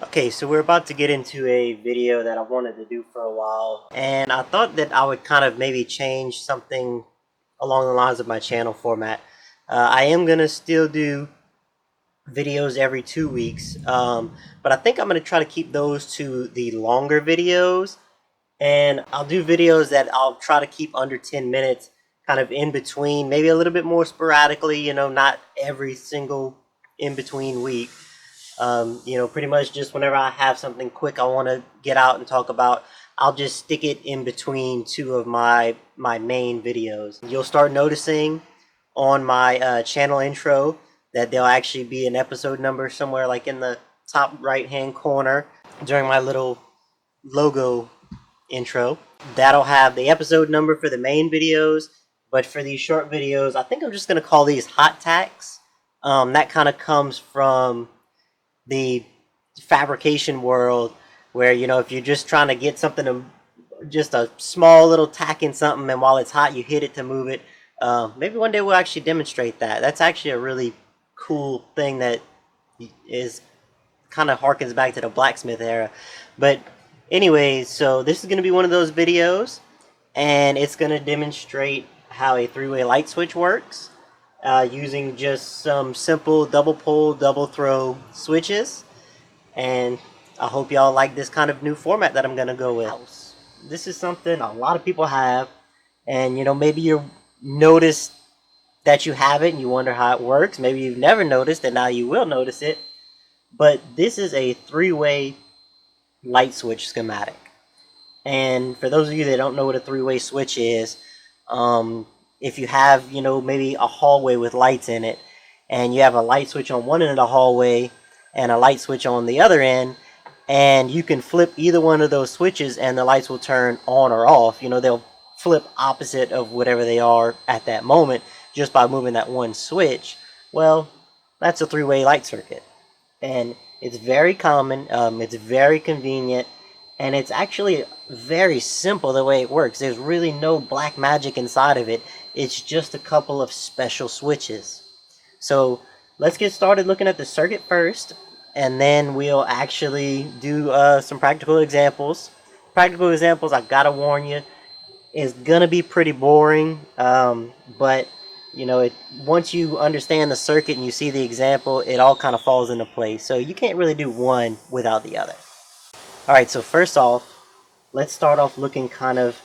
Okay, so we're about to get into a video that I wanted to do for a while, and I thought that I would kind of maybe change something along the lines of my channel format. I am going to still do videos every 2 weeks, but I think I'm going to try to keep those to the longer videos, and I'll do videos that I'll try to keep under 10 minutes, kind of in between, maybe a little bit more sporadically, not every single in between week. Pretty much just whenever I have something quick I want to get out and talk about, I'll just stick it in between two of my main videos. You'll start noticing on my channel intro that there'll actually be an episode number somewhere like in the top right hand corner during my little logo intro. That'll have the episode number for the main videos, but for these short videos, I think I'm just going to call these hot tacks. That kind of comes from the fabrication world where, if you're just trying to get something to just a small little tack in something, and while it's hot you hit it to move it. Maybe one day we'll actually demonstrate that. That's actually a really cool thing that is kind of harkens back to the blacksmith era. But anyways, so this is going to be one of those videos, and it's going to demonstrate how a three-way light switch works, using just some simple double pull, double throw switches. And I hope y'all like this kind of new format that I'm going to go with. This is something a lot of people have, and maybe you notice that you have it and you wonder how it works. Maybe you've never noticed and now you will notice it. But this is a three-way light switch schematic. And for those of you that don't know what a three-way switch is, if you have, maybe a hallway with lights in it, and you have a light switch on one end of the hallway and a light switch on the other end, and you can flip either one of those switches and the lights will turn on or off. They'll flip opposite of whatever they are at that moment just by moving that one switch. Well, that's a three-way light circuit. And it's very common, it's very convenient, and it's actually very simple the way it works. There's really no black magic inside of it. It's just a couple of special switches. So let's get started looking at the circuit first, and then we'll actually do some practical examples. Practical examples, I gotta warn you, is gonna be pretty boring, but once you understand the circuit and you see the example, it all kind of falls into place. So you can't really do one without the other. Alright, so first off, let's start off looking kind of,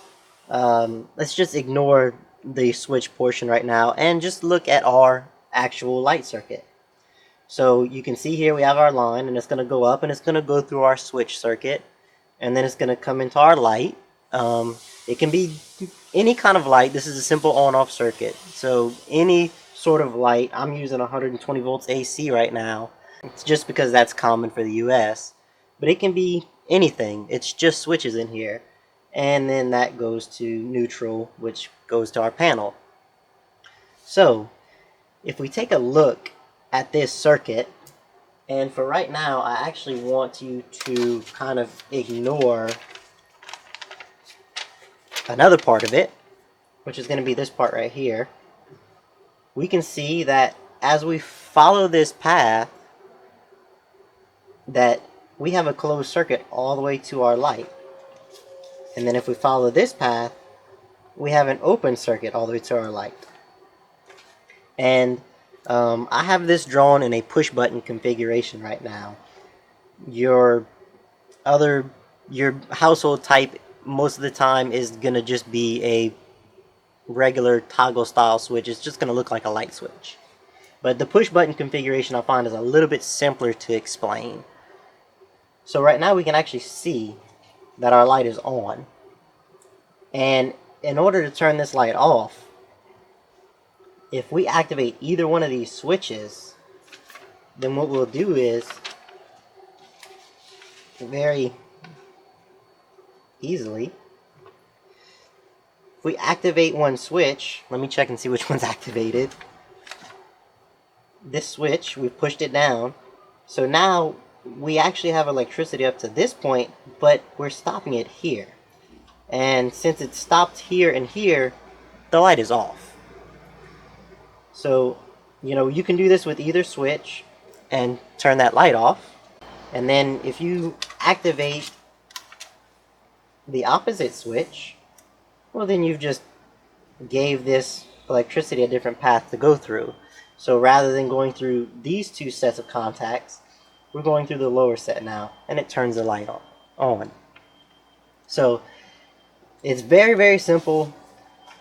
let's just ignore the switch portion right now and just look at our actual light circuit. So you can see here we have our line, and it's going to go up and it's going to go through our switch circuit, and then it's going to come into our light. It can be any kind of light. This is a simple on-off circuit, so any sort of light. I'm using 120 volts AC right now. It's just because that's common for the US, but it can be anything. It's just switches in here, and then that goes to neutral, which goes to our panel. So if we take a look at this circuit, and for right now I actually want you to kind of ignore another part of it, which is going to be this part right here. We can see that as we follow this path, that we have a closed circuit all the way to our light. And then if we follow this path, we have an open circuit all the way to our light. And I have this drawn in a push button configuration right now. Your household type most of the time is gonna just be a regular toggle style switch. It's just gonna look like a light switch. But the push button configuration I find is a little bit simpler to explain. So right now we can actually see that our light is on. And in order to turn this light off, if we activate either one of these switches, then what we'll do is very easily, if we activate one switch, let me check and see which one's activated. This switch, we've pushed it down, so now we actually have electricity up to this point, but we're stopping it here. And since it's stopped here and here, the light is off. So, you can do this with either switch and turn that light off. And then if you activate the opposite switch, well, then you've just gave this electricity a different path to go through. So rather than going through these two sets of contacts, we're going through the lower set now, and it turns the light on. So it's very, very simple,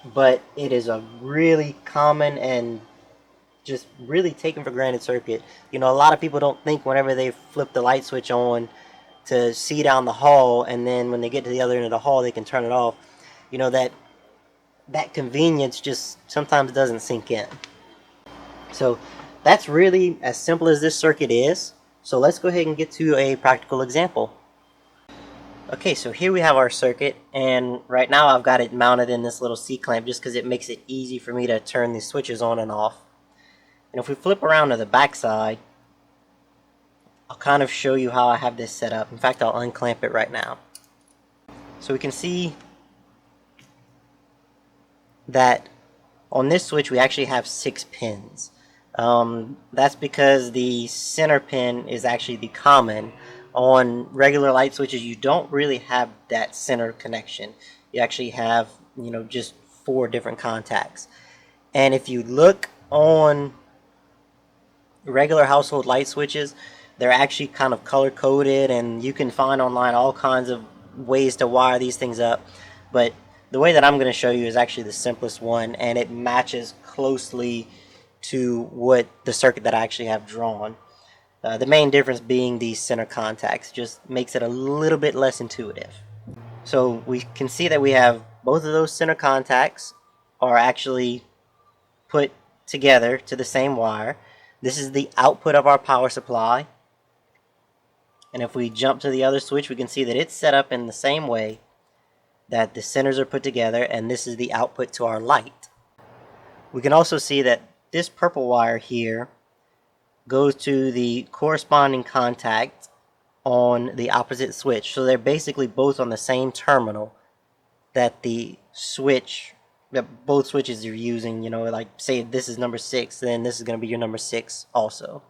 but it is a really common and just really taken for granted circuit. You know, a lot of people don't think whenever they flip the light switch on to see down the hall, and then when they get to the other end of the hall, they can turn it off. You know, that convenience just sometimes doesn't sink in. So that's really as simple as this circuit is. So let's go ahead and get to a practical example. Okay, so here we have our circuit, and right now I've got it mounted in this little C-clamp just because it makes it easy for me to turn these switches on and off. And if we flip around to the back side, I'll kind of show you how I have this set up. In fact, I'll unclamp it right now. So we can see that on this switch we actually have 6 pins. That's because the center pin is actually the common. On regular light switches, you don't really have that center connection. You actually have, you know, just 4 different contacts. And if you look on regular household light switches, they're actually kind of color coded, and you can find online all kinds of ways to wire these things up. But the way that I'm going to show you is actually the simplest one, and it matches closely to what the circuit that I actually have drawn. The main difference being these center contacts just makes it a little bit less intuitive. So we can see that we have both of those center contacts are actually put together to the same wire. This is the output of our power supply. And if we jump to the other switch, we can see that it's set up in the same way, that the centers are put together, and this is the output to our light. We can also see that this purple wire here goes to the corresponding contact on the opposite switch. So they're basically both on the same terminal that the switch, that both switches are using. You know, like say this is number 6, then this is going to be your number 6 also.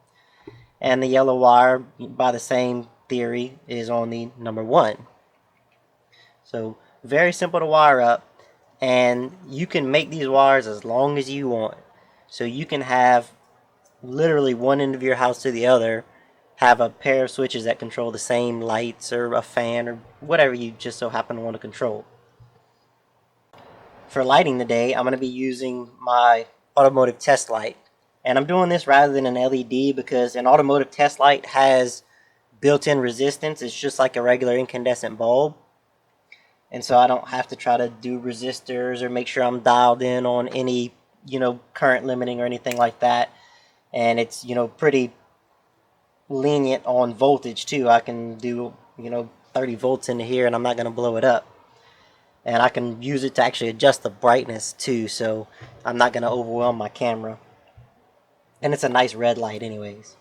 And the yellow wire, by the same theory, is on the number 1. So very simple to wire up, and you can make these wires as long as you want. So you can have literally one end of your house to the other have a pair of switches that control the same lights or a fan or whatever you just so happen to want to control. For lighting today, I'm going to be using my automotive test light. And I'm doing this rather than an LED because an automotive test light has built-in resistance. It's just like a regular incandescent bulb. And so I don't have to try to do resistors or make sure I'm dialed in on any, you know, current limiting or anything like that. And it's, you know, pretty lenient on voltage too. I can do, you know, 30 volts into here and I'm not going to blow it up. And I can use it to actually adjust the brightness too, so I'm not going to overwhelm my camera. And it's a nice red light anyways.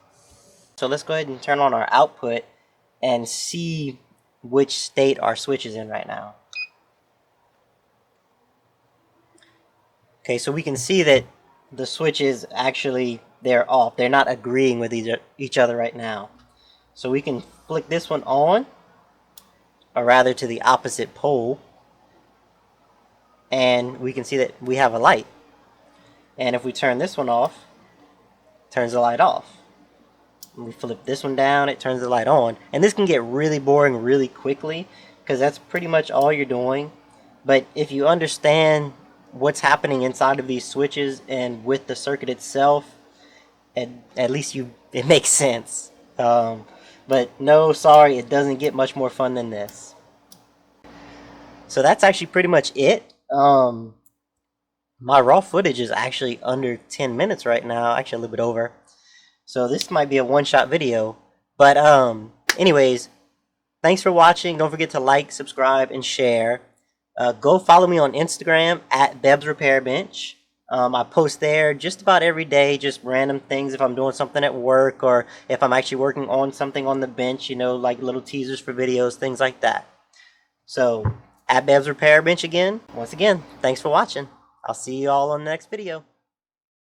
So let's go ahead and turn on our output and see which state our switch is in right now. Okay, so we can see that the switches actually, they're off. They're not agreeing with each other right now. So we can flick this one on, or rather to the opposite pole, and we can see that we have a light. And if we turn this one off, it turns the light off. And we flip this one down, it turns the light on. And this can get really boring really quickly because that's pretty much all you're doing. But if you understand what's happening inside of these switches and with the circuit itself, at least it makes sense. But no, sorry, it doesn't get much more fun than this. So that's actually pretty much it. My raw footage is actually under 10 minutes right now, actually a little bit over. So this might be a one-shot video. But anyways, thanks for watching. Don't forget to like, subscribe, and share. Go follow me on Instagram at BebsRepairBench. I post there just about every day, just random things if I'm doing something at work or if I'm actually working on something on the bench, you know, like little teasers for videos, things like that. So, at Bebs Repair Bench again. Once again, thanks for watching. I'll see you all on the next video.